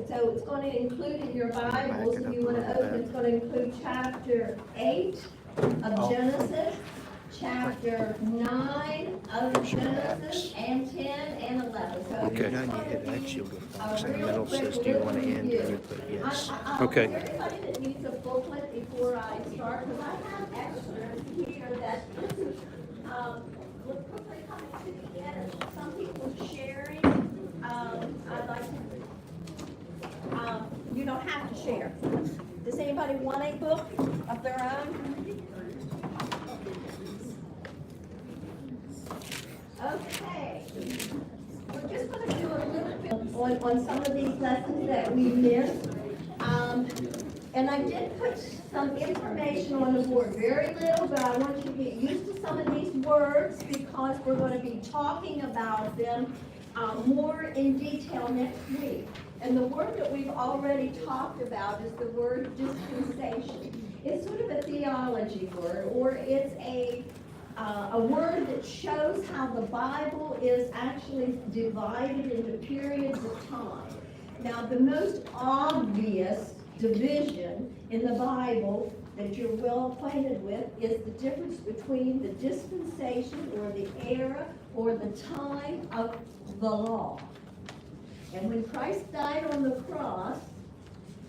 So it's going to include in your Bibles, if you want to open, it's going to include chapter 8 of Genesis, chapter 9 of Genesis, and 10 and 11. So Okay. Now you hit that shield of box in the middle, says, do you want to end? And you put yes. Okay. Is there anybody that needs a booklet before I start? Because I have extras here that will quickly come to the end. Some people sharing. I'd like to. You don't have to share. Does anybody want a book of their own? Okay. We're just going to do a little bit on some of these lessons that we missed. And I did put some information on the board, very little, but I want you to get used to some of these words because we're going to be talking about them more in detail next week. And the word that we've already talked about is the word dispensation. It's sort of a theology word, or it's a word that shows how the Bible is actually divided into periods of time. Now, the most obvious division in the Bible that you're well acquainted with is the difference between the dispensation or the era or the time of the law. And when Christ died on the cross,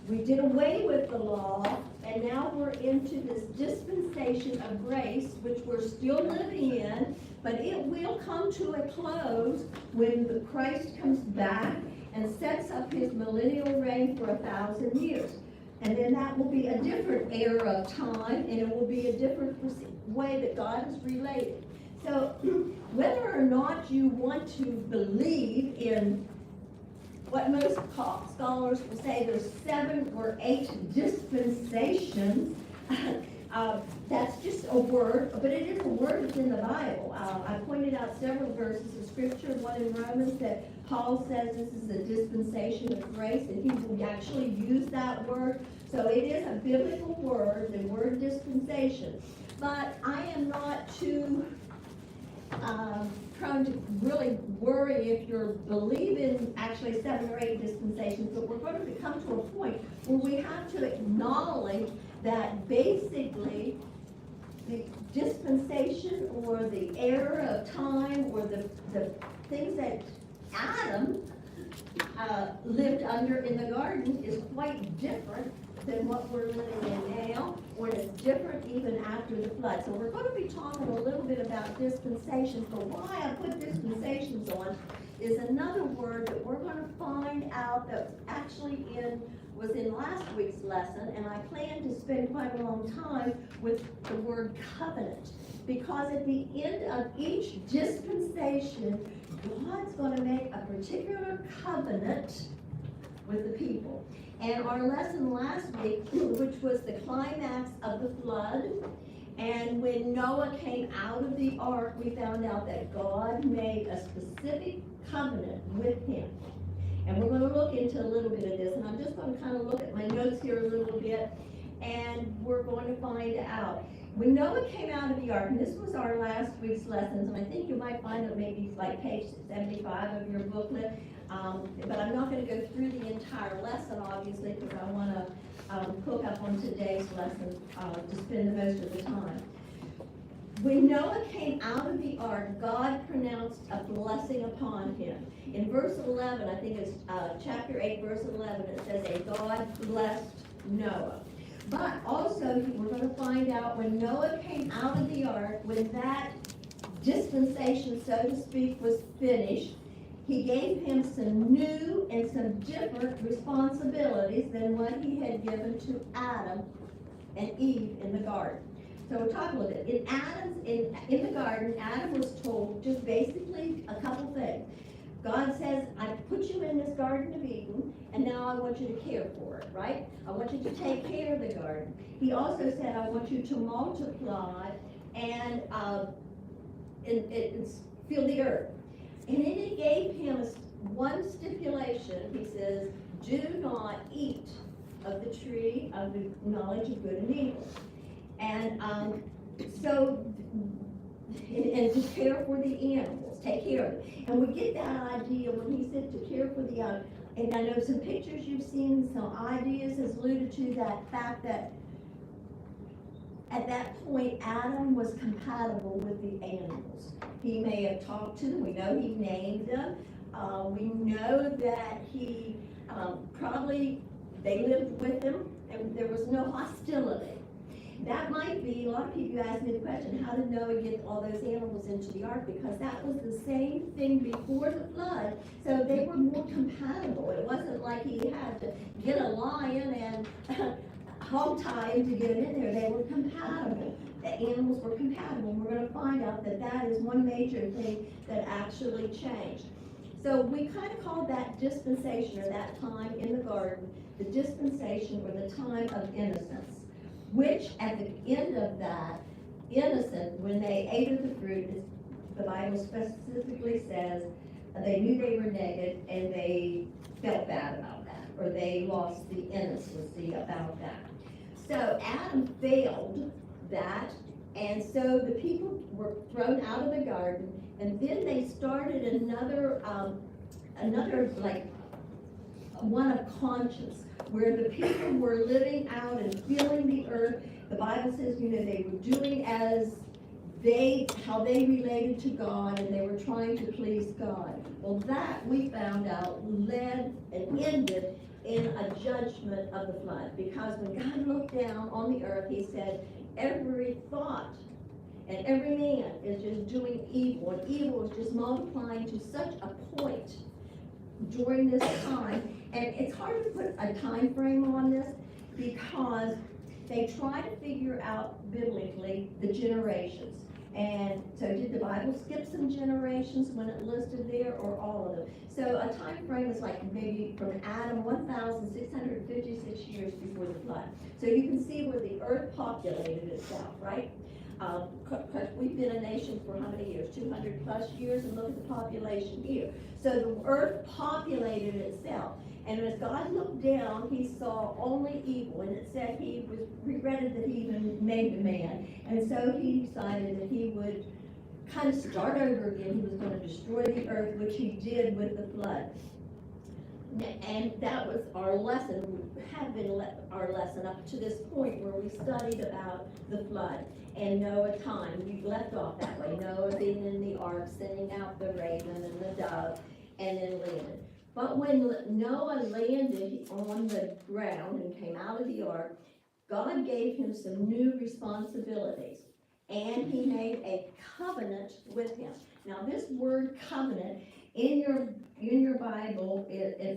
we did away with the law, and now we're into this dispensation of grace, which we're still living in, but it will come to a close when the Christ comes back and sets up his millennial reign for 1,000 years. And then that will be a different era of time, and it will be a different way that God is related. So whether or not you want to believe in what most scholars will say there's 7 or 8 dispensations, that's just a word, but it is a word that's in the Bible. I pointed out several verses of scripture, one in Romans that Paul says this is a dispensation of grace, and he will actually use that word. So it is a biblical word, the word dispensation. But I am not too prone to really worry if you're believing actually 7 or 8 dispensations, but we're going to come to a point where we have to acknowledge that basically the dispensation or the era of time or the things that Adam lived under in the garden is quite different than what we're living in now, or it's different even after the flood. So we're going to be talking a little bit about dispensations, but why I put dispensations on is another word that we're going to find out that actually was in last week's lesson, and I plan to spend quite a long time with the word covenant, because at the end of each dispensation, God's going to make a particular covenant with the people. And our lesson last week, which was the climax of the flood, and when Noah came out of the ark, we found out that God made a specific covenant with him. And we're going to look into a little bit of this, and I'm just going to kind of look at my notes here a little bit, and we're going to find out. When Noah came out of the ark, and this was our last week's lessons, and I think you might find it maybe like page 75 of your booklet, but I'm not going to go through the entire lesson, obviously, because I want to hook up on today's lesson to spend the most of the time. When Noah came out of the ark, God pronounced a blessing upon him. In verse 11, I think it's chapter 8, verse 11, it says, "And God blessed Noah." But also, we're going to find out when Noah came out of the ark, when that dispensation, so to speak, was finished, he gave him some new and some different responsibilities than what he had given to Adam and Eve in the garden. So we'll talk a little bit. In the garden, Adam was told just basically a couple things. God says, I put you in this Garden of Eden, and now I want you to care for it, right? I want you to take care of the garden. He also said, I want you to multiply and fill the earth. And then he gave him one stipulation. He says, do not eat of the tree of the knowledge of good and evil. And and to care for the animals, take care of it. And we get that idea when he said to care for the And I know some pictures you've seen, some ideas has alluded to that fact that at that point, Adam was compatible with the animals. He may have talked to them, we know he named them. We know that he probably, they lived with him and there was no hostility. That might be, a lot of people ask me the question, how did Noah get all those animals into the ark? Because that was the same thing before the flood, so they were more compatible. It wasn't like he had to get a lion and hog tie him to get him in there. They were compatible. The animals were compatible. And we're going to find out that that is one major thing that actually changed. So we kind of call that dispensation, or that time in the garden, the dispensation or the time of innocence, which at the end of that, innocent, when they ate of the fruit, the Bible specifically says they knew they were naked and they felt bad about that, or they lost the innocency about that. So Adam failed that, and so the people were thrown out of the garden, and then they started another like one of conscience, where the people were living out and feeling the earth. The Bible says, they were doing as how they related to God, and they were trying to please God. Well, that we found out led and ended in a judgment of the flood, because when God looked down on the earth, he said, every thought and every man is just doing evil, and evil is just multiplying to such a point during this time. And it's hard to put a time frame on this, because they try to figure out biblically the generations. And so did the Bible skip some generations when it listed there, or all of them? So a time frame is like maybe from Adam 1,656 years before the flood. So you can see where the earth populated itself, right? We've been a nation for how many years? 200 plus years, and look at the population here. So the earth populated itself. And as God looked down, he saw only evil, and it said he was regretted that he even made the man. And so he decided that he would kind of start over again. He was going to destroy the earth, which he did with the flood. And that was our lesson, have been our lesson up to this point, where we studied about the flood and Noah time. We left off that way. Noah being in the ark, sending out the raven and the dove, and then landed. But when Noah landed on the ground and came out of the ark, God gave him some new responsibilities, and he made a covenant with him. Now, this word covenant in your Bible,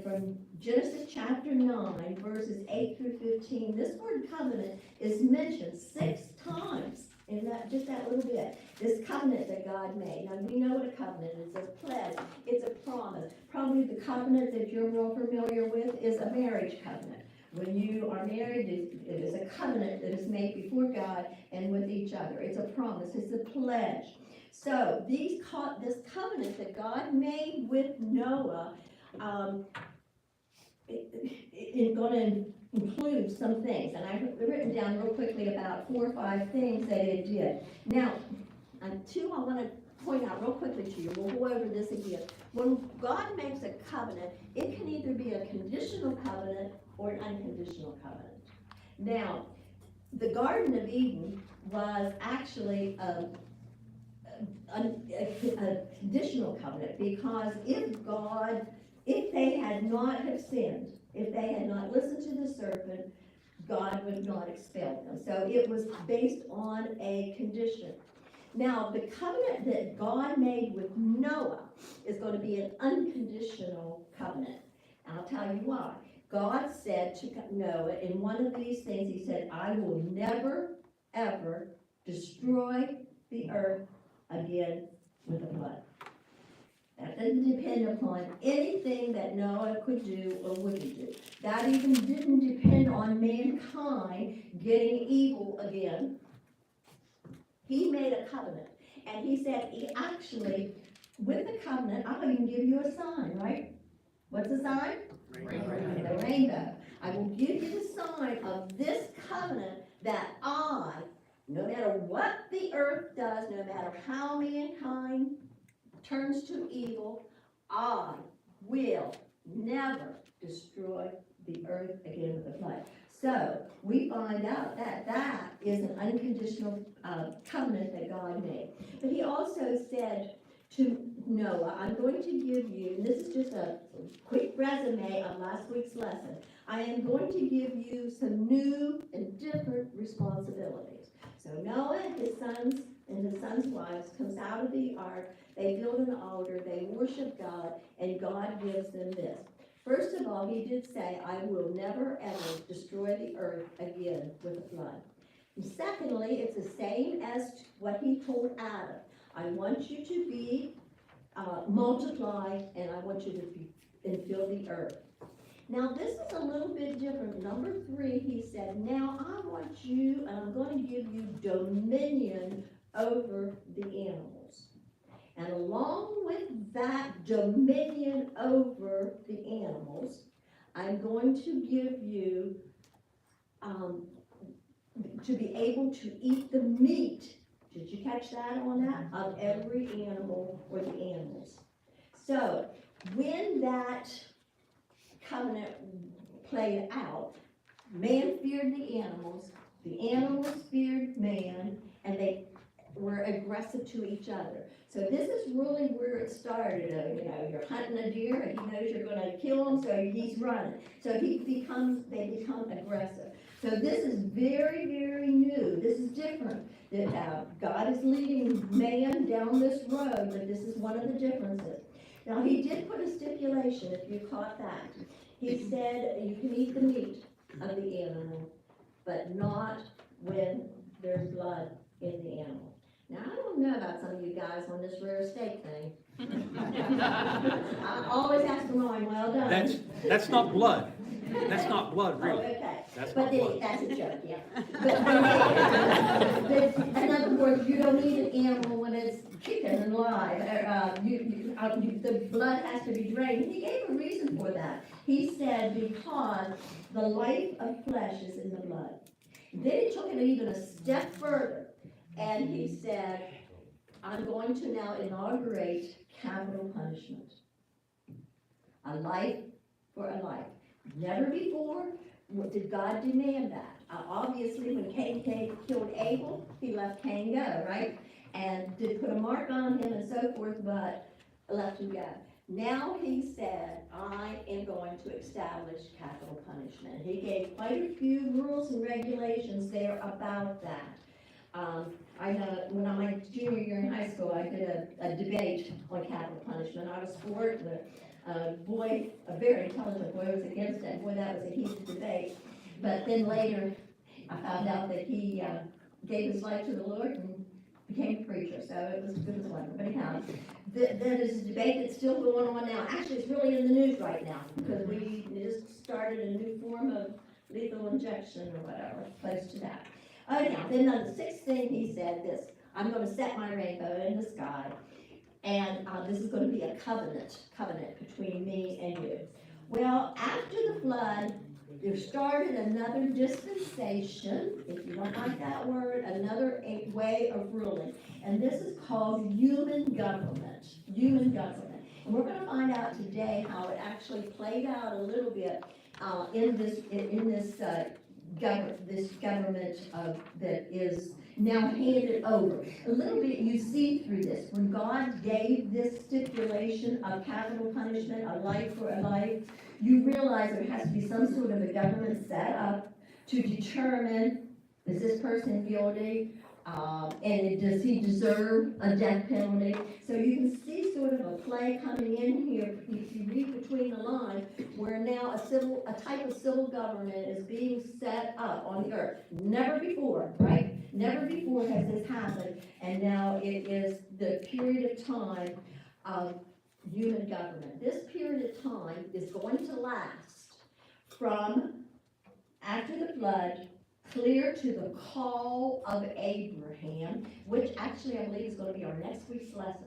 from Genesis chapter 9, verses 8 through 15, this word covenant is mentioned 6 times in just that little bit. This covenant that God made. Now, we know what a covenant is. It's a pledge. It's a promise. Probably the covenant that you're more familiar with is a marriage covenant. When you are married, it is a covenant that is made before God and with each other. It's a promise. It's a pledge. So this covenant that God made with Noah is going to include some things. And I've written down real quickly about 4 or 5 things that it did. Now, two I want to point out real quickly to you. We'll go over this again. When God makes a covenant, it can either be a conditional covenant or an unconditional covenant. Now, the Garden of Eden was actually a conditional covenant, because if they had not have sinned, if they had not listened to the serpent, God would not expel them. So it was based on a condition. Now, the covenant that God made with Noah is going to be an unconditional covenant. And I'll tell you why. God said to Noah in one of these things, he said, I will never, ever destroy the earth again with a flood. That doesn't depend upon anything that Noah could do or wouldn't do. That even didn't depend on mankind getting evil again. He made a covenant. And he said, he actually, with the covenant, I'll even give you a sign, right? What's the sign? Rainbow. The rainbow. I will give you the sign of this covenant that no matter what the earth does, no matter how mankind turns to evil, I will never destroy the earth again with a flood. So we find out that that is an unconditional covenant that God made. But he also said to Noah, I'm going to give you, and this is just a quick resume of last week's lesson, I am going to give you some new and different responsibilities. So Noah and his sons wives comes out of the ark, they build an altar, they worship God, and God gives them this. First of all, he did say, I will never ever destroy the earth again with a flood. And secondly, it's the same as what he told Adam. I want you to be, multiply, and I want you to be, and fill the earth. Now, this is a little bit different. Number 3, he said, now I want you, and I'm going to give you dominion over the animals. And along with that dominion over the animals, I'm going to give you, to be able to eat the meat, did you catch that on that? Of every animal or the animals. So, when that covenant played out, man feared the animals feared man, and they were aggressive to each other. So this is really where it started. You're hunting a deer and he knows you're gonna kill him, so he's running. So they become aggressive. So this is very, very new. This is different. That God is leading man down this road, but this is one of the differences. Now, he did put a stipulation, if you caught that. He said you can eat the meat of the animal, but not when there's blood in the animal. Now, I don't know about some of you guys on this rare steak thing. I always ask for mine well done. That's not blood. That's not blood, Oh, really. okay. That's But not blood. that's a joke, yeah. But in other words, you don't eat an animal when it's chicken and live. The blood has to be drained. He gave a reason for that. He said because the life of flesh is in the blood. Then he took it even a step further, and he said, I'm going to now inaugurate capital punishment. A life for a life. Never before did God demand that. Obviously, when Cain killed Abel, he let Cain go, right? And did put a mark on him and so forth, but left him go. Now he said, I am going to establish capital punishment. He gave quite a few rules and regulations there about that. I know when I was junior year in high school, I did a debate on capital punishment. I was for it, boy, a very intelligent boy was against it. Boy, that was a heated debate. But then later, I found out that he gave his life to the Lord and became a preacher. So it was wonderful. But anyhow, there is a debate that's still going on now. Actually, it's really in the news right now because we just started a new form of lethal injection or whatever, close to that. Now, then the 6th thing he said this, I'm going to set my rainbow in the sky. And this is going to be a covenant between me and you. Well, after the flood, there started another dispensation, if you don't like that word, another way of ruling. And this is called human government. Human government. And we're going to find out today how it actually played out a little bit in this government that is now handed over. A little bit you see through this. When God gave this stipulation of capital punishment, a life for a life, you realize there has to be some sort of a government set up to determine, is this person guilty? And does he deserve a death penalty? So you can see sort of a play coming in here, if you read between the lines, where now a type of civil government is being set up on the earth. Never before, right? Never before has this happened, and now it is the period of time of human government. This period of time is going to last from after the flood clear to the call of Abraham, which actually I believe is going to be our next week's lesson.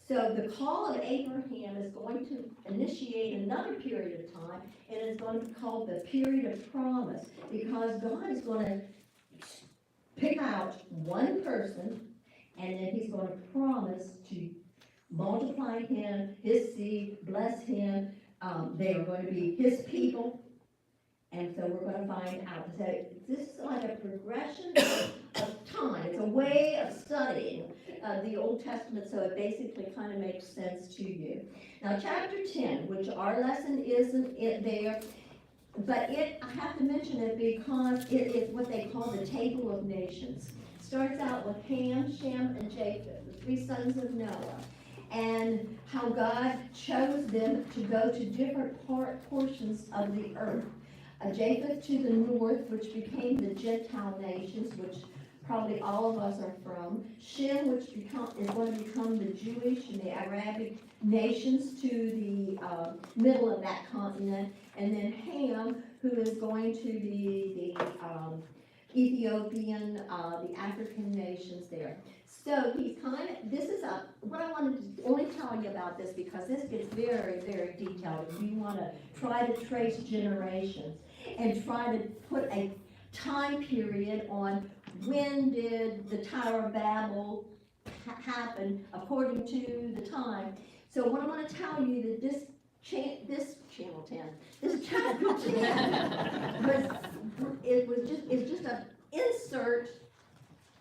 So the call of Abraham is going to initiate another period of time, and it's going to be called the period of promise, because God is going to pick out one person, and then he's going to promise to multiply him, his seed, bless him, They are going to be his people, and so we're gonna find out. So this is like a progression of time. It's a way of studying the Old Testament, so it basically kind of makes sense to you. Now, chapter 10, which our lesson isn't it there, but I have to mention it because it is what they call the Table of Nations. Starts out with Ham, Shem, and Japheth, the three sons of Noah, and how God chose them to go to different portions of the earth. Japheth to the north, which became the Gentile nations, which probably all of us are from. Shem, which is going to become the Jewish and the Arabic nations to the middle of that continent. And then Ham, who is going to be the Ethiopian, the African nations there. So he's what I wanted to only tell you about this because this gets very, very detailed. If you want to try to trace generations and try to put a time period on when did the Tower of Babel happen according to the time. So what I want to tell you that this chapter 10 is just an insert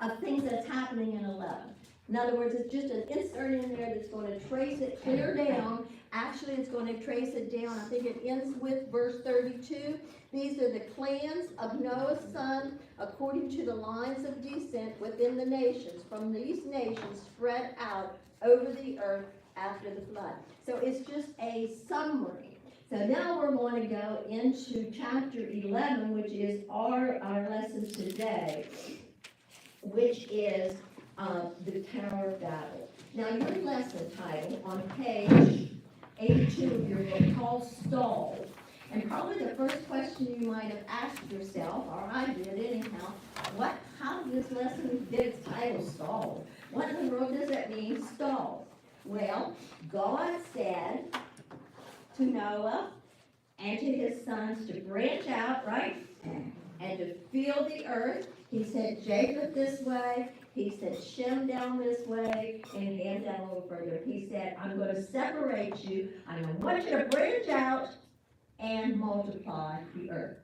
of things that's happening in 11. In other words, it's just an insert in there that's going to trace it clear down. Actually, it's going to trace it down. I think it ends with verse 32. These are the clans of Noah's son according to the lines of descent within the nations, from these nations spread out over the earth after the flood. So it's just a summary. So now we're going to go into chapter 11, which is our lesson today, which is the Tower of Babel. Now your lesson title on page 82 of your book called Stalled. And probably the first question you might have asked yourself, or I did anyhow, how did this lesson get its title Stalled? What in the world does that mean, stalled? Well, God said to Noah and to his sons to branch out, right? And to fill the earth. He sent Japheth this way. He sent Shem down this way, and Ham down a little further. He said, I'm going to separate you. I want you to branch out and multiply the earth.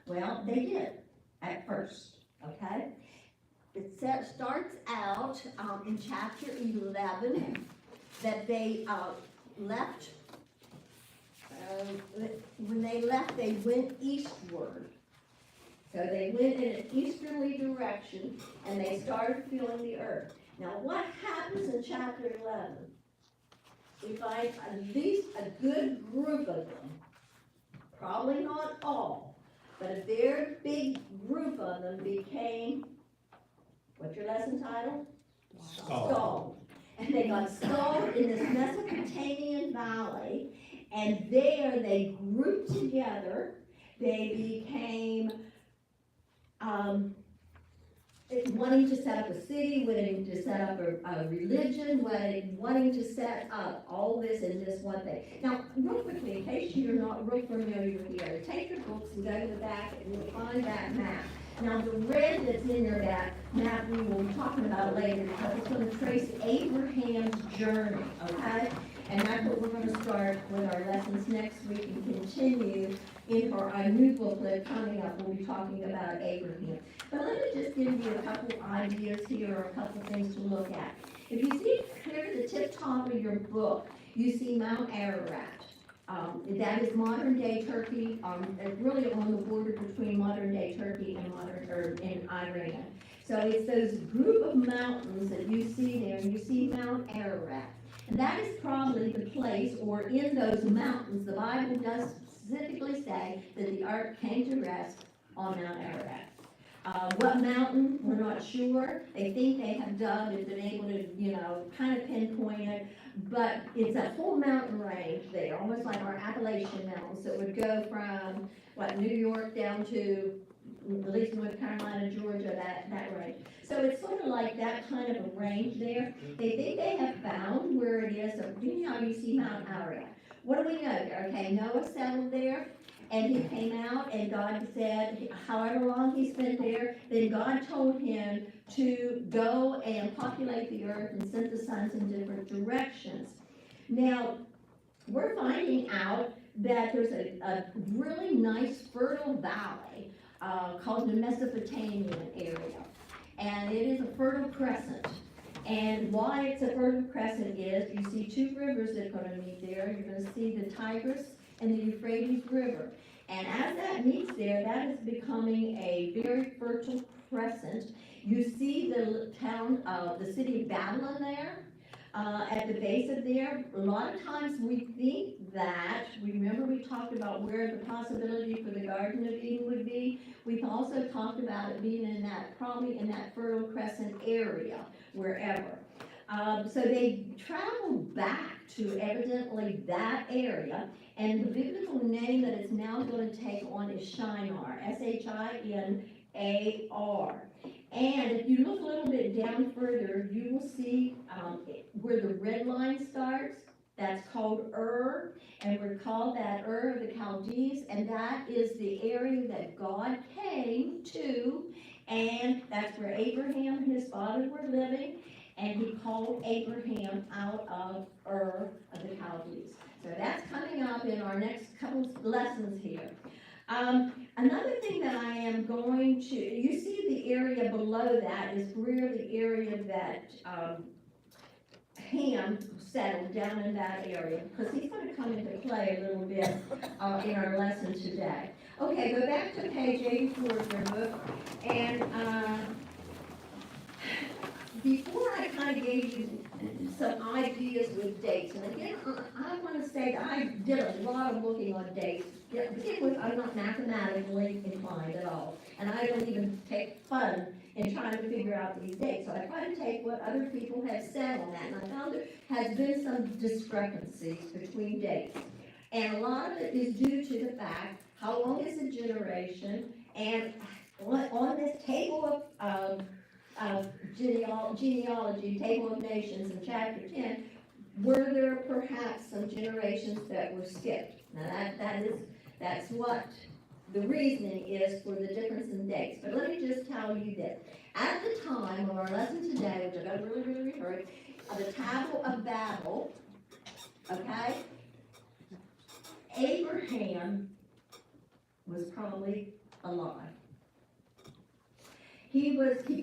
Well, they did at first, okay? It starts out in chapter 11 that they left. When they left, they went eastward. So they went in an easterly direction, and they started filling the earth. Now, what happens in chapter 11? We find at least a good group of them, probably not all, but a very big group of them became, what's your lesson title? Stalled. And they got stalled in this Mesopotamian valley, and there they grouped together. They became wanting to set up a city, wanting to set up a religion, wanting to set up all this in this one thing. Now, real quickly, in case you're not real familiar here, take your books and go to the back and you'll find that map. Now, the red that's in your back map, we will be talking about it later because it's going to trace Abraham's journey, okay? And that's what we're going to start with our lessons next week and continue in our new booklet coming up. We'll be talking about Abraham. But let me just give you a couple ideas here or a couple things to look at. If you see clear to the tip top of your book, you see Mount Ararat. That is modern day Turkey, really on the border between modern day Turkey and Iran. So it's those group of mountains that you see there, and you see Mount Ararat. And that is probably the place, or in those mountains, the Bible does specifically say that the ark came to rest on Mount Ararat. What mountain, we're not sure. They think they have dug and been able to, kind of pinpoint it. But it's a whole mountain range there, almost like our Appalachian Mountains that would go from, New York down to at least North Carolina, Georgia, that range. So it's sort of like that kind of a range there. They think they have found where it is. So you know how you see Mount Ararat. What do we know there? Okay, Noah settled there, and he came out, and God said, however long he spent there, then God told him to go and populate the earth and send the sons in different directions. Now, we're finding out that there's a really nice fertile valley, called the Mesopotamian area. And it is a fertile crescent. And why it's a fertile crescent is, you see two rivers that are gonna meet there. You're gonna see the Tigris and the Euphrates River. And as that meets there, that is becoming a very fertile crescent. You see the town, the city of Babylon there, at the base of there. A lot of times we think that, remember we talked about where the possibility for the Garden of Eden would be? We've also talked about it being in that, probably in that Fertile Crescent area, wherever. So they traveled back to evidently that area, and the biblical name that it's now going to take on is Shinar, Shinar. And if you look a little bit down further, you will see where the red line starts. That's called Ur, and we're called that Ur of the Chaldees, and that is the area that God came to, and that's where Abraham and his father were living, and he called Abraham out of Ur of the Chaldees. So that's coming up in our next couple of lessons here. Another thing that I am going to, you see the area below that is where the area that Ham settled down in that area, because he's going to come into play a little bit in our lesson today. Okay, go back to page 84 of your book, and before I kind of gave you some ideas with dates, and again, I want to say that I did a lot of looking on dates. Yeah, begin with, I'm not mathematically inclined at all, and I don't even take fun in trying to figure out these dates. So I try to take what other people have said on that, and I found there has been some discrepancies between dates. And a lot of it is due to the fact, how long is a generation, and on this table of genealogy, table of nations in chapter 10, were there perhaps some generations that were skipped? Now that's what the reasoning is for the difference in dates. But let me just tell you this. At the time of our lesson today, which I got really hurry, the Tower of Babel, okay, Abraham was probably alive. He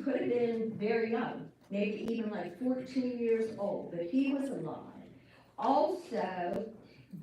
could have been very young, maybe even like 14 years old, but he was alive. Also,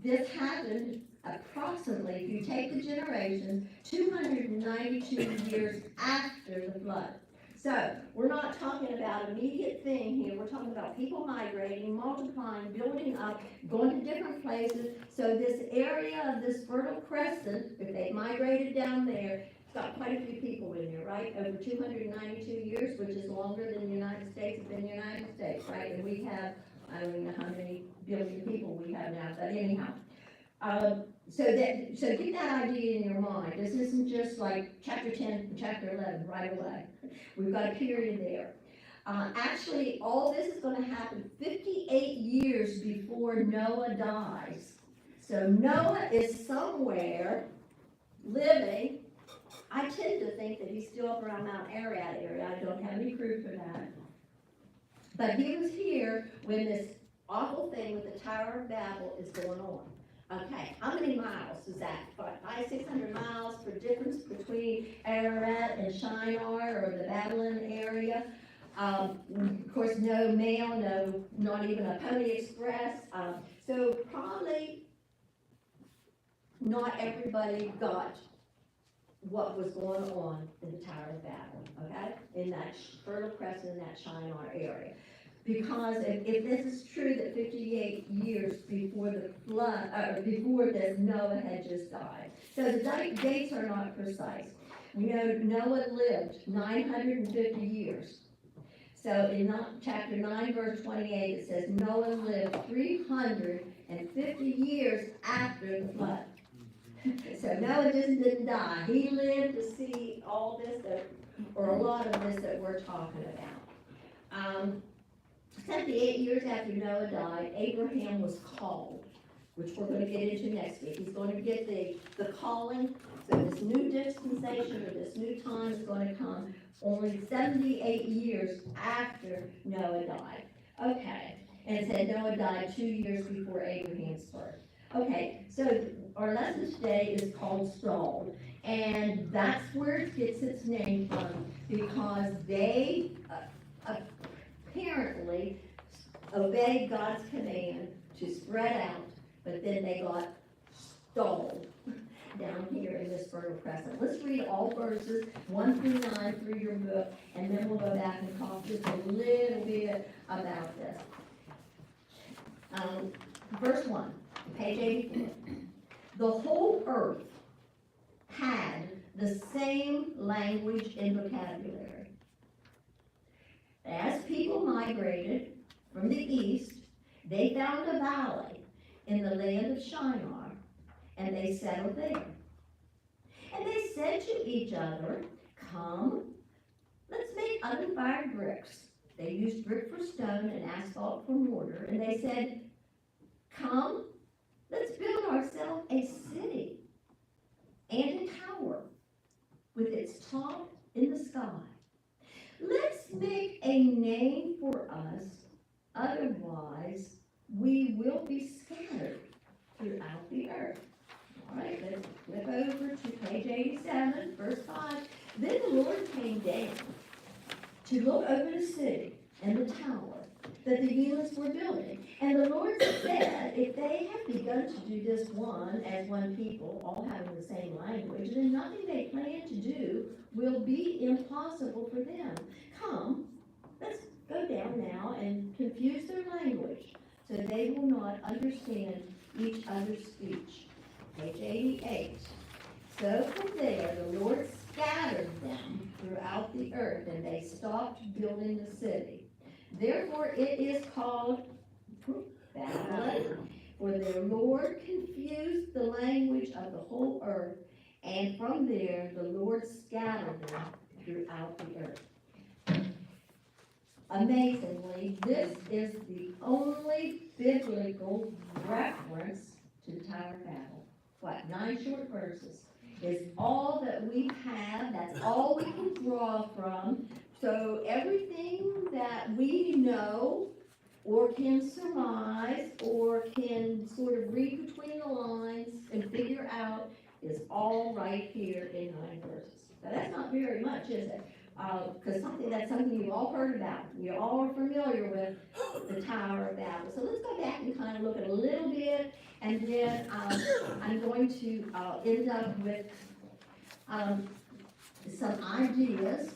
this happened approximately, if you take the generations, 292 years after the flood. So, we're not talking about immediate thing here, we're talking about people migrating, multiplying, building up, going to different places. So this area of this Fertile Crescent, if they migrated down there, it's got quite a few people in there, right? Over 292 years, which is longer than the United States has been the United States, right? And we have, I don't even know how many billion people we have now, but anyhow. So get that idea in your mind. This isn't just like chapter 10 and chapter 11 right away. We've got a period there. Actually, all this is going to happen 58 years before Noah dies. So Noah is somewhere living. I tend to think that he's still up around Mount Ararat area. I don't have any proof for that. But he was here when this awful thing with the Tower of Babel is going on. Okay, how many miles is that? 500-600 miles for difference between Ararat and Shinar or the Babylon area. Of course, no mail, not even a Pony Express. So probably not everybody got what was going on in the Tower of Babel, okay? In that Fertile Crescent, in that Shinar area. Because if this is true that 58 years before the flood, before this, Noah had just died. So the dates are not precise. We know Noah lived 950 years. So in chapter 9, verse 28, it says Noah lived 350 years after the flood. So Noah just didn't die. He lived to see all this, or a lot of this that we're talking about. 78 years after Noah died, Abraham was called, which we're going to get into next week. He's going to get the calling. So this new dispensation, or this new time is going to come only 78 years after Noah died. Okay, and it said Noah died 2 years before Abraham's birth. Okay, so our lesson today is called Saul, and that's where it gets its name from, because they apparently obeyed God's command to spread out, but then they got stalled down here in this Fertile Crescent. Let's read all verses 1 through 9 through your book, and then we'll go back and talk just a little bit about this. Verse 1, page 84. The whole earth had the same language and vocabulary. As people migrated from the east, they found a valley in the land of Shinar, and they settled there. And they said to each other, "Come, let's make unfired bricks." They used brick for stone and asphalt for mortar, and they said, "Come, let's build ourselves a city and a tower with its top in the sky. Let's make a name for us, otherwise we will be scattered throughout the earth." All right, let's flip over to page 87, verse 5. Then the Lord came down to look over the city and the tower that the humans were building. And the Lord said, "If they have begun to do this as one people, all having the same language, then nothing they plan to do will be impossible for them. Come, let's go down now and confuse their language, so they will not understand each other's speech." Page 88. So from there, the Lord scattered them throughout the earth, and they stopped building the city. Therefore it is called Babylon, for the Lord confused the language of the whole earth, and from there the Lord scattered them throughout the earth. Amazingly, this is the only biblical reference to the Tower of Babel. 9 short verses is all that we have, that's all we can draw from. So everything that we know, or can surmise, or can sort of read between the lines and figure out, is all right here in 9 verses. Now that's not very much, is it? Because that's something you've all heard about. You all are familiar with the Tower of Babel. So let's go back and kind of look at a little bit, and then I'm going to end up with some ideas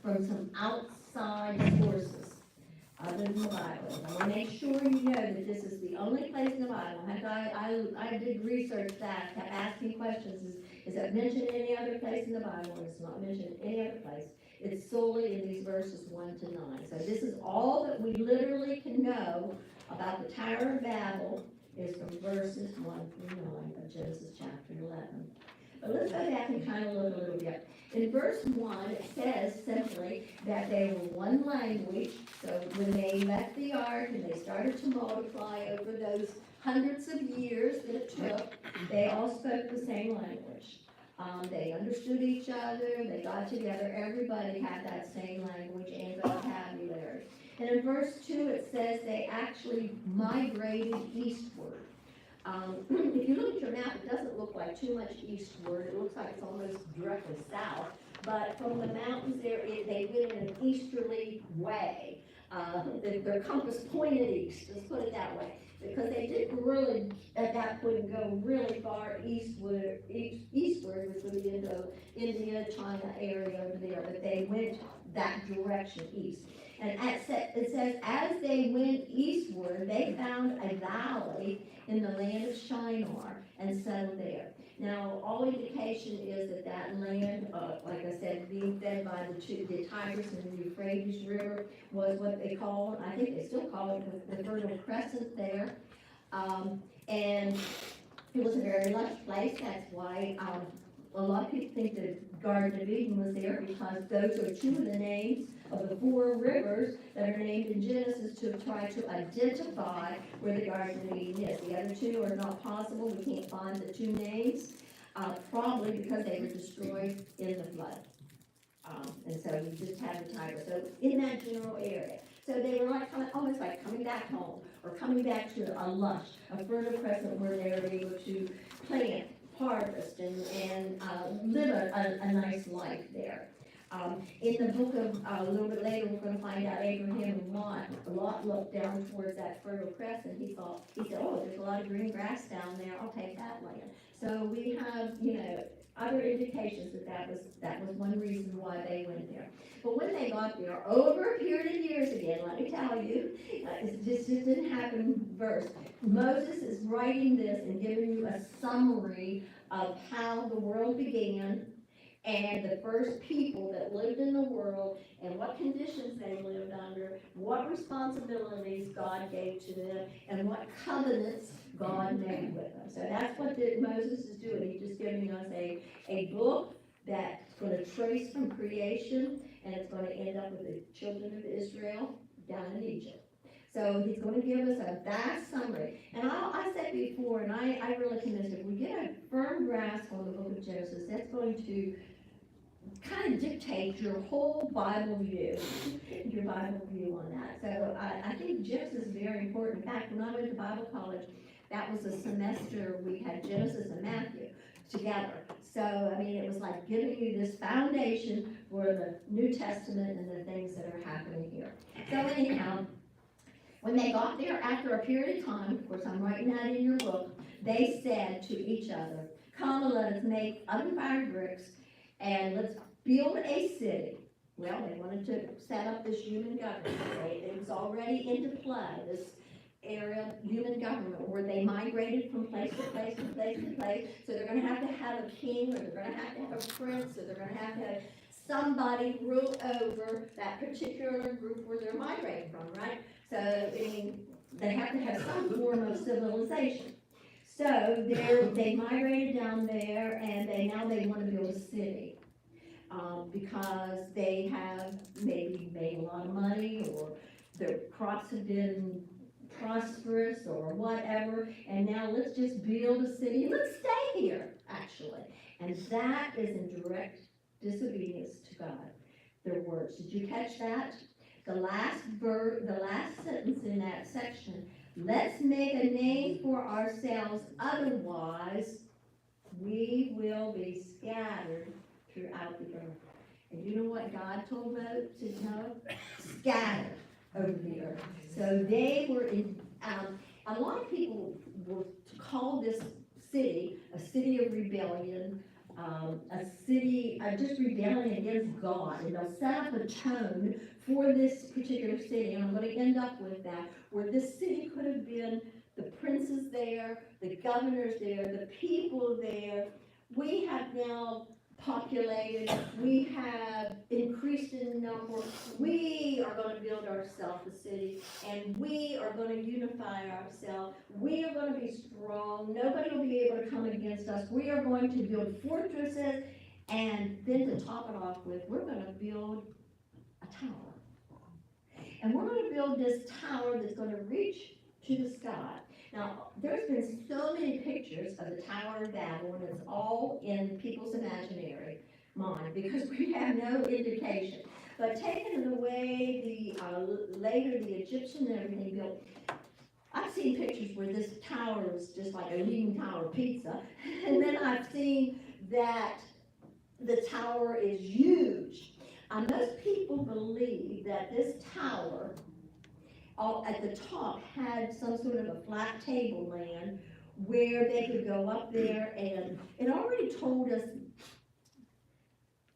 from some outside sources other than the Bible. I want to make sure you know that this is the only place in the Bible. I did research that, kept asking questions. Is it mentioned in any other place in the Bible? It's not mentioned in any other place. It's solely in these verses 1 to 9. So this is all that we literally can know about the Tower of Babel, is from verses 1 through 9 of Genesis chapter 11. But let's go back and kind of look a little bit. In verse 1, it says simply that they were one language. So when they left the ark and they started to multiply over those hundreds of years that it took, they all spoke the same language. They understood each other, they got together, everybody had that same language and vocabulary. And in verse 2, it says they actually migrated eastward. If you look at your map, it doesn't look like too much eastward. It looks like it's almost directly south. But from the mountains there, they went in an easterly way. Their compass pointed east, let's put it that way. Because they didn't really, at that point, go really far eastward, which would be into India, China area over there. But they went that direction east. And it says, as they went eastward, they found a valley in the land of Shinar and settled there. Now, all indication is that land, like I said, being fed by the Tigris and the Euphrates River, was what they called, I think they still call it the Fertile Crescent there. And it was a very lush place. That's why a lot of people think the Garden of Eden was there, because those are 2 of the names of the 4 rivers that are named in Genesis to try to identify where the Garden of Eden is. The other 2 are not possible. We can't find the 2 names, probably because they were destroyed in the flood. And so you just have the Tigris. So in that general area. So they were like almost like coming back home, or coming back to a lush, a fertile crescent where they were able to plant, harvest, and live a nice life there. In the book of, a little bit later, we're gonna find out Abraham and Lot looked down towards that fertile crescent, he said, oh, there's a lot of green grass down there, I'll take that land. So we have, other indications that was one reason why they went there. But when they got there, over a period of years again, let me tell you, it just didn't happen first. Moses is writing this and giving you a summary of how the world began, and the first people that lived in the world, and what conditions they lived under, what responsibilities God gave to them, and what covenants God made with them. So that's what Moses is doing. He's just giving us a book that's going to trace from creation, and it's going to end up with the children of Israel down in Egypt. So he's going to give us a vast summary. And I said before, and I really convinced, if we get a firm grasp on the book of Genesis, that's going to kind of dictate your whole Bible view, on that. So I think Genesis is very important. In fact, when I went to Bible college, that was a semester we had Genesis and Matthew together. So, I mean, it was like giving you this foundation for the New Testament and the things that are happening here. So anyhow, when they got there, after a period of time, of course, I'm writing that in your book, they said to each other, come and let us make unfired bricks, and let's build a city. Well, they wanted to set up this human government. It was already into play, this area, human government, where they migrated from place to place to place to place. So they're gonna have a king, or they're gonna have a prince, or they're gonna have somebody rule over that particular group where they're migrating from, right? So, I mean, they have to have some form of civilization. So they migrated down there, and they want to build a city. Because they have maybe made a lot of money, or their crops have been prosperous, or whatever, and now let's just build a city, let's stay here, actually. And that is in direct disobedience to God, their words. Did you catch that? The last sentence in that section, let's make a name for ourselves, otherwise we will be scattered throughout the earth. And you know what God told Moses to know? Scatter over the earth. So they were in, a lot of people will call this city a city of rebellion, a city just rebelling against God, and they'll set up a tone for this particular city, and I'm going to end up with that, where this city could have been the princes there, the governors there, the people there. We have now populated, we have increased in number, we are going to build ourselves a city, and we are going to unify ourselves, we are going to be strong, nobody will be able to come against us, we are going to build fortresses, and then to top it off with, we're going to build a tower. And we're going to build this tower that's going to reach to the sky. Now, there's been so many pictures of the Tower of Babel, and it's all in people's imaginary mind, because we have no indication. But taking the way later the Egyptian and everything built, I've seen pictures where this tower is just like a leaning tower pizza, and then I've seen that the tower is huge. Most people believe that this tower at the top had some sort of a flat tableland where they could go up there, and it already told us,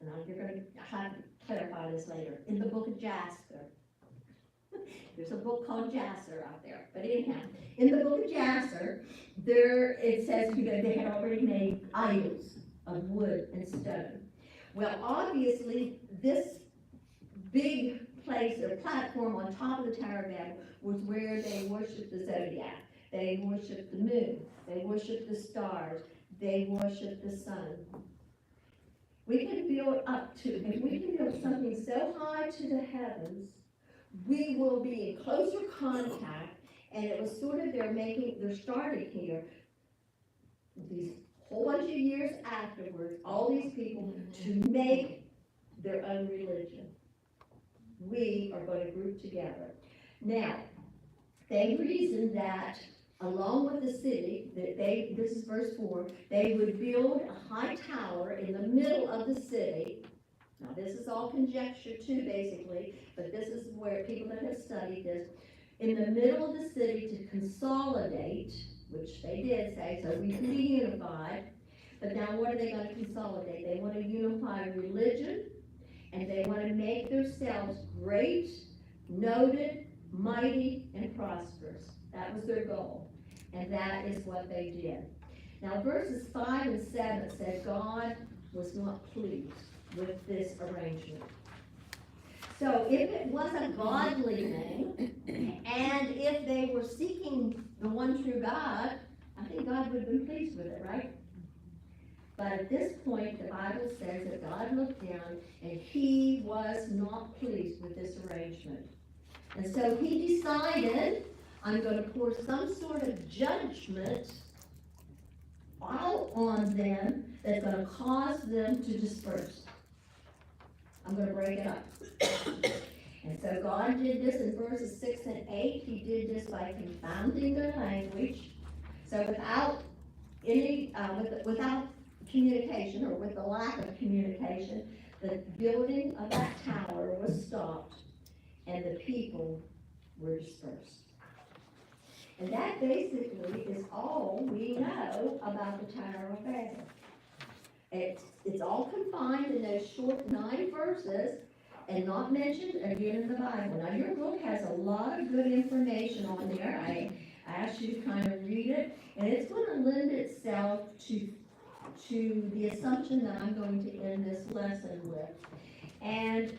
and you're going to have to clarify this later, in the book of Jasper. There's a book called Jasper out there, but anyhow, in the book of Jasper, it says they had already made idols of wood and stone. Well, obviously, this big place or platform on top of the Tower of Babel was where they worshiped the zodiac, they worshiped the moon, they worshiped the stars, they worshiped the sun. We can build if we can build something so high to the heavens, we will be in closer contact, and it was sort of they're starting here, these whole bunch of years afterwards, all these people to make their own religion. we are going to group together. Now, they reasoned that along with the city, that this is verse 4, they would build a high tower in the middle of the city. Now, this is all conjecture too, basically, but this is where people that have studied this, in the middle of the city to consolidate, which they did say, so we can be unified. But now what are they gonna consolidate? They wanna unify religion, and they wanna make themselves great, noted, mighty, and prosperous. That was their goal, and that is what they did. Now verses 5 and 7 said God was not pleased with this arrangement. So if it was a godly thing, and if they were seeking the one true God, I think God would have been pleased with it, right? But at this point, the Bible says that God looked down and he was not pleased with this arrangement. And so he decided, I'm going to pour some sort of judgment out on them that's going to cause them to disperse. I'm going to break it up. And so God did this in verses 6 and 8. He did this by confounding their language. So without communication, or with the lack of communication, the building of that tower was stopped and the people were dispersed. And that basically is all we know about the Tower of Babel. It's all confined in those short 9 verses and not mentioned again in the Bible. Now your book has a lot of good information on there. I asked you to kind of read it, and it's going to lend itself to the assumption that I'm going to end this lesson with. And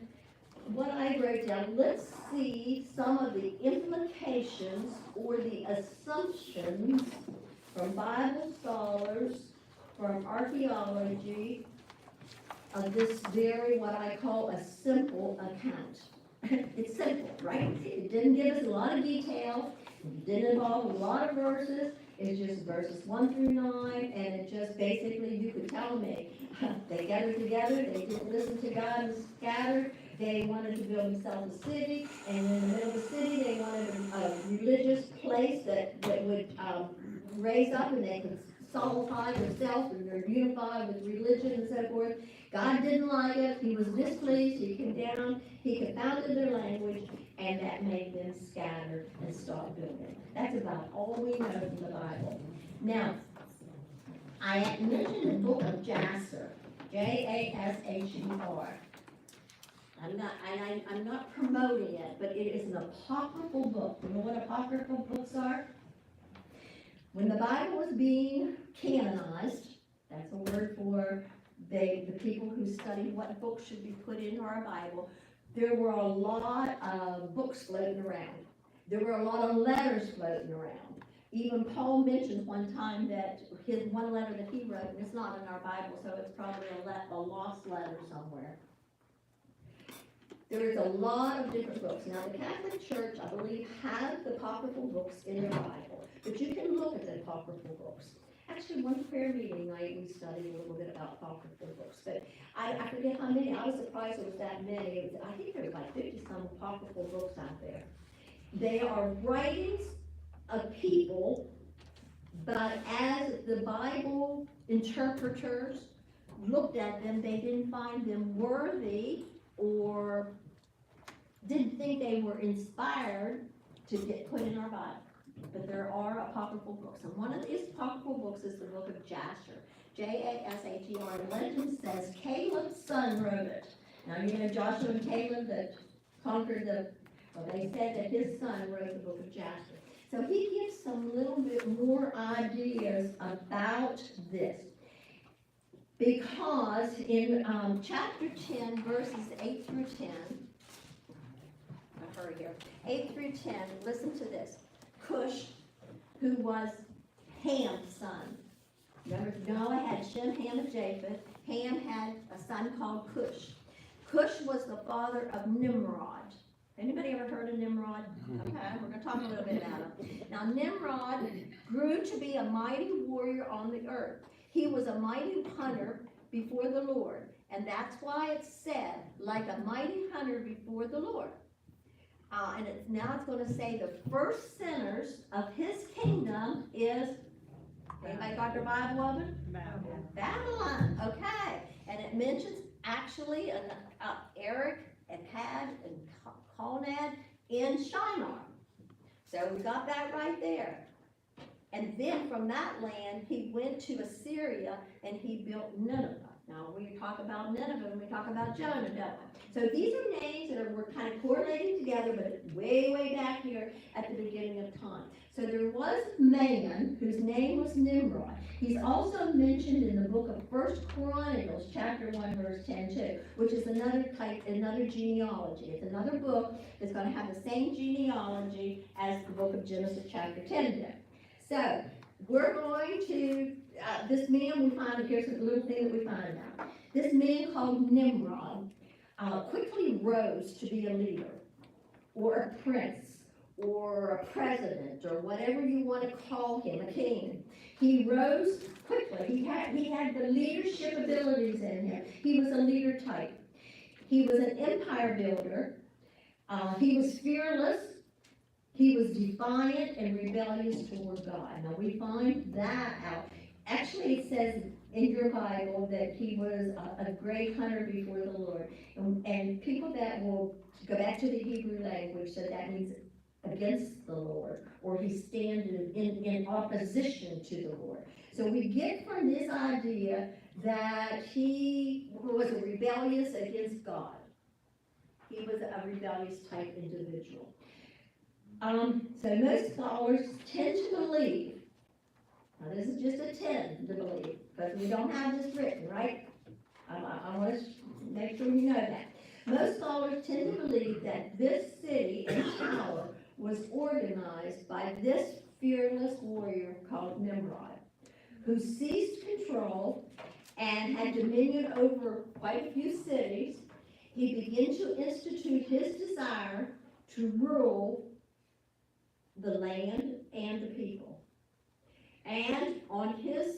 what I wrote down, let's see some of the implications or the assumptions from Bible scholars, from archaeology, of this very, what I call a simple account. It's simple, right? It didn't give us a lot of detail, it didn't involve a lot of verses, it's just verses 1 through 9, and it just basically, you could tell me, they gathered together, they didn't listen to God and scattered, they wanted to build themselves a city, and in the middle of the city, they wanted a religious place that would raise up and they could solidify themselves and they're unified with religion and so forth. God didn't like it, he was displeased, he came down, he confounded their language, and that made them scatter and stop building. That's about all we know from the Bible. Now, I mentioned the book of Jasher, Jasher. I'm not promoting it, but it is an apocryphal book. You know what apocryphal books are? When the Bible was being canonized, that's a word for the people who study what books should be put into our Bible, there were a lot of books floating around. There were a lot of letters floating around. Even Paul mentioned one time that his one letter that he wrote, and it's not in our Bible, so it's probably a lost letter somewhere. There is a lot of different books. Now, the Catholic Church, I believe, has the apocryphal books in their Bible, but you can look at the apocryphal books. Actually, one prayer meeting night, we studied a little bit about apocryphal books, but I forget how many. I was surprised there was that many. I think there was like 50-some apocryphal books out there. They are writings of people, but as the Bible interpreters looked at them, they didn't find them worthy or didn't think they were inspired to get put in our Bible. But there are apocryphal books, and one of these apocryphal books is the book of Jasher, Jasher. Legend says Caleb's son wrote it. Now you know Joshua and Caleb that conquered they said that his son wrote the book of Jasher. So he gives some little bit more ideas about this. Because in chapter 10, verses 8 through 10, I'll hurry here, 8 through 10, listen to this. Cush, who was Ham's son. Remember, Noah had Shem, Ham, and Japheth. Ham had a son called Cush. Cush was the father of Nimrod. Anybody ever heard of Nimrod? Okay, we're going to talk a little bit about him. Now, Nimrod grew to be a mighty warrior on the earth. He was a mighty hunter before the Lord. And that's why it's said, like a mighty hunter before the Lord. And now it's gonna say the first sinners of his kingdom is, anybody got their Bible open? Babylon, okay. And it mentions actually Eric, Akkad, and Calnad in Shinar. So we got that right there. And then from that land, he went to Assyria and he built Nineveh. Now, we talk about Nineveh when we talk about Jonah, don't we? So these are names that we're kind of correlating together, but it's way, way back here at the beginning of time. So there was a man whose name was Nimrod. He's also mentioned in the book of 1 Chronicles, chapter 1, verse 10 too, which is another genealogy. It's another book that's going to have the same genealogy as the book of Genesis, chapter 10 did. So, we're going to, this man we find, here's a little thing that we find out. This man called Nimrod quickly rose to be a leader, or a prince, or a president, or whatever you want to call him, a king. He rose quickly. He had the leadership abilities in him. He was a leader type. He was an empire builder. He was fearless. He was defiant and rebellious toward God. Now we find that out. Actually, it says in your Bible that he was a great hunter before the Lord. And people that will go back to the Hebrew language, so that means against the Lord, or he stands in opposition to the Lord. So we get from this idea that he was a rebellious against God. He was a rebellious type individual. So most scholars tend to believe, now this is just a tend to believe, because we don't have this written, right? I want to make sure you know that. Most scholars tend to believe that this city and tower was organized by this fearless warrior called Nimrod, who seized control and had dominion over quite a few cities. He began to institute his desire to rule the land and the people. And on his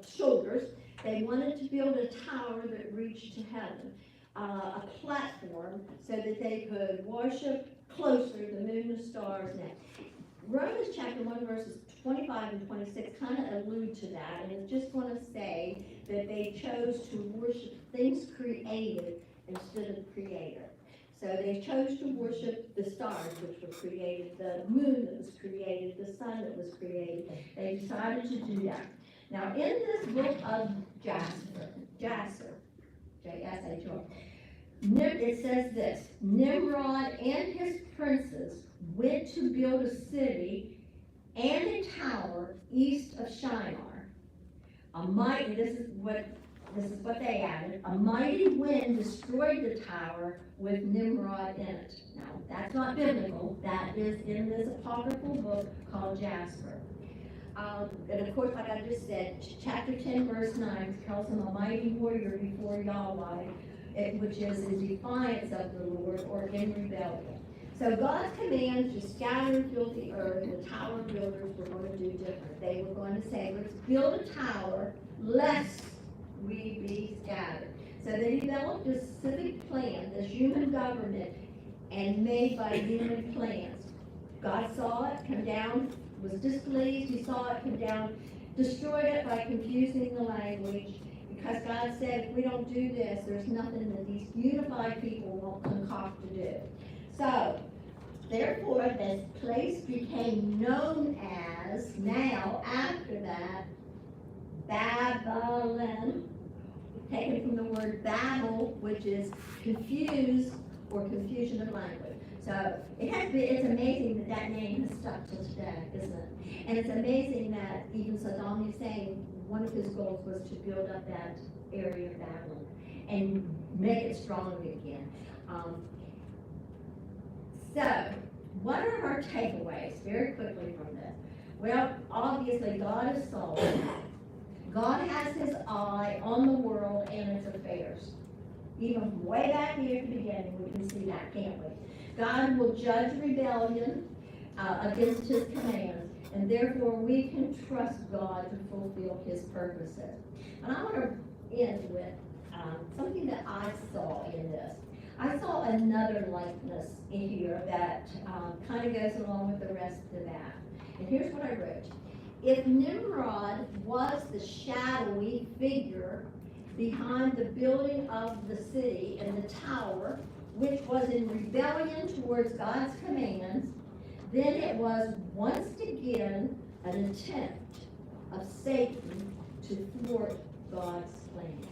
shoulders, they wanted to build a tower that reached to heaven, a platform so that they could worship closer the moon and stars. Now, Romans chapter 1 verses 25 and 26 kind of allude to that, and it's just going to say that they chose to worship things created instead of creator. So they chose to worship the stars which were created, the moon that was created, the sun that was created. They decided to do that. Now in this book of Jasher, J-S-H-R, it says this: Nimrod and his princes went to build a city and a tower east of Shinar. This is what they added. A mighty wind destroyed the tower with Nimrod in it. Now, that's not biblical. That is in this apocryphal book called Jasper. And of course, like I just said, chapter 10, verse 9 tells him a mighty warrior before Yahweh, which is in defiance of the Lord or in rebellion. So God's command to scatter and fill the earth, the tower builders were going to do different. They were going to say, let's build a tower lest we be scattered. So they developed this civic plan, this human government, and made by human plans. God saw it come down, was displeased. He saw it come down, destroyed it by confusing the language, because God said, if we don't do this, there's nothing that these unified people won't concoct to do. So, therefore, this place became known as, now, after that, Babylon, taken from the word Babel, which is confused or confusion of language. So it's amazing that name has stuck to today, isn't it? And it's amazing that even Saddam Hussein, one of his goals was to build up that area of Babylon and make it strong again. So, what are our takeaways very quickly from this? Well, obviously God is sovereign. God has his eye on the world and its affairs. Even from way back here at the beginning, we can see that, can't we? God will judge rebellion against his commands, And therefore, we can trust God to fulfill his purposes. And I want to end with something that I saw in this. I saw another likeness in here that kind of goes along with the rest of that. And here's what I wrote. If Nimrod was the shadowy figure behind the building of the city and the tower, which was in rebellion towards God's commands, then it was once again an attempt of Satan to thwart God's plans.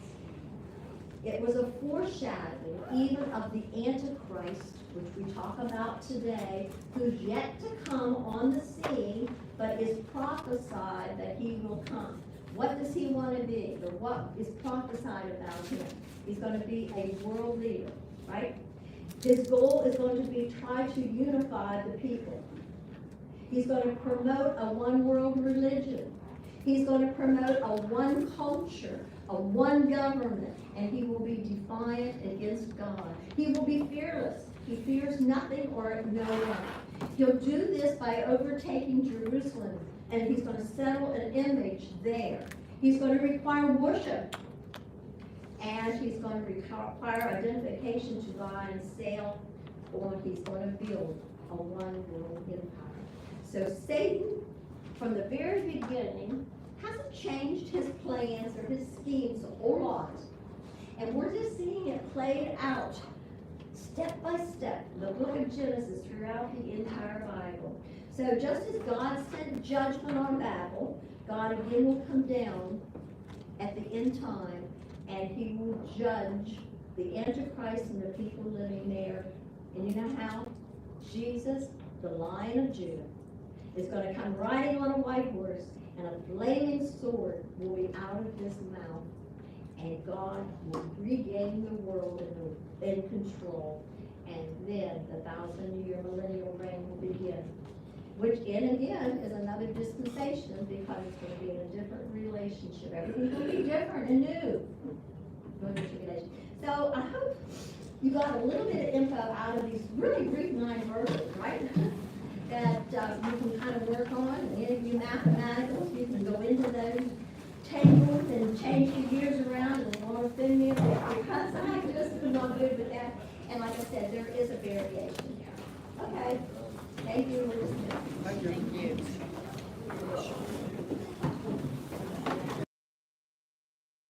It was a foreshadowing even of the Antichrist, which we talk about today, who's yet to come on the scene, but is prophesied that he will come. What does he want to be? Or what is prophesied about him? He's going to be a world leader, right? His goal is going to be try to unify the people. He's going to promote a one world religion. He's going to promote a one culture, a one government, and he will be defiant against God. He will be fearless. He fears nothing or no one. He'll do this by overtaking Jerusalem, and he's going to settle an image there. He's going to require worship, and he's going to require identification to God and sail, or he's going to build a one world empire. So Satan, from the very beginning, hasn't changed his plans or his schemes a whole lot. And we're just seeing it played out step by step in the book of Genesis throughout the entire Bible. So just as God sent judgment on Babel, God again will come down at the end time, and he will judge the Antichrist and the people living there. And you know how? Jesus, the Lion of Judah, is going to come riding on a white horse, and a flaming sword will be out of his mouth, and God will regain the world in control, and then the 1,000-year millennial reign will begin, which again is another dispensation, because it's going to be in a different relationship. Everything's going to be different and new. So I hope you got a little bit of info out of these really brief 9 verses, right? That you can kind of work on. And any of you mathematicals, you can go into those tables and change your gears around and want to send me a bit, because I just am not good with that. And like I said, there is a variation here. Okay. Thank you. Thank you.